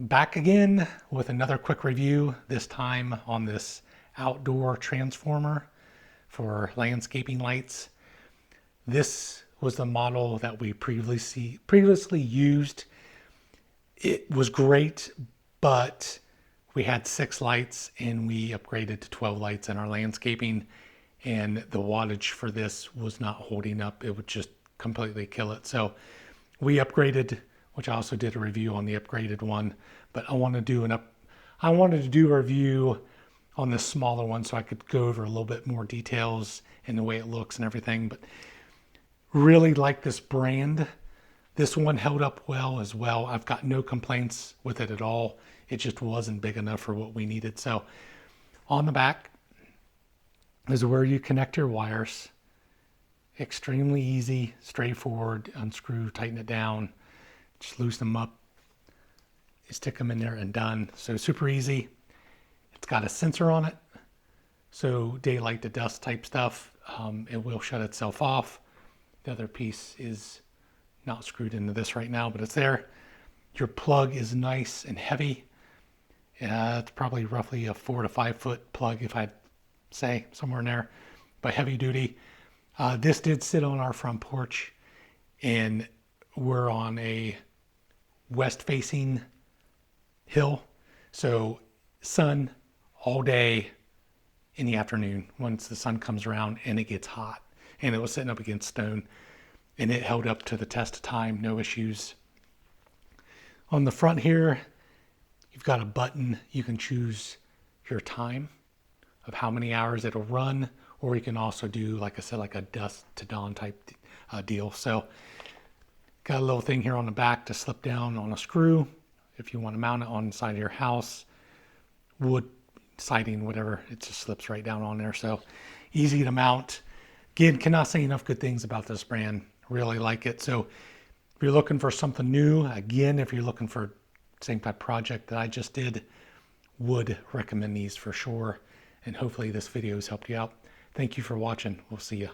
Back again with another quick review, this time on this outdoor transformer for landscaping lights. This was the model that we previously used. It was great, but we had 6 lights and we upgraded to 12 lights in our landscaping, and the wattage for this was not holding up. It would just completely kill it. So we upgraded, which I also did a review on the upgraded one, but I wanted to do a review on the smaller one so I could go over a little bit more details and the way it looks and everything. But really like this brand. This one held up well as well. I've got no complaints with it at all. It just wasn't big enough for what we needed. So on the back is where you connect your wires. Extremely easy, straightforward. Unscrew, tighten it down, just loosen them up, stick them in there and done. So super easy. It's got a sensor on it, so daylight to dusk type stuff, it will shut itself off. The other piece is not screwed into this right now, but it's there. Your plug is nice and heavy. It's probably roughly a 4 to 5 foot plug, if I'd say, somewhere in there, but heavy duty. This did sit on our front porch, and we're on a west facing hill, so sun all day in the afternoon once the sun comes around and it gets hot. And it was sitting up against stone, and it held up to the test of time, no issues. On the front here, you've got a button. You can choose your time of how many hours it'll run, or you can also do, like I said, like a dusk to dawn type deal. So got a little thing here on the back to slip down on a screw if you want to mount it on the side of your house. Wood siding, whatever, it just slips right down on there. So easy to mount. Again, cannot say enough good things about this brand. Really like it. So if you're looking for something new, again, if you're looking for same type project that I just did, would recommend these for sure. And hopefully this video has helped you out. Thank you for watching. We'll see you.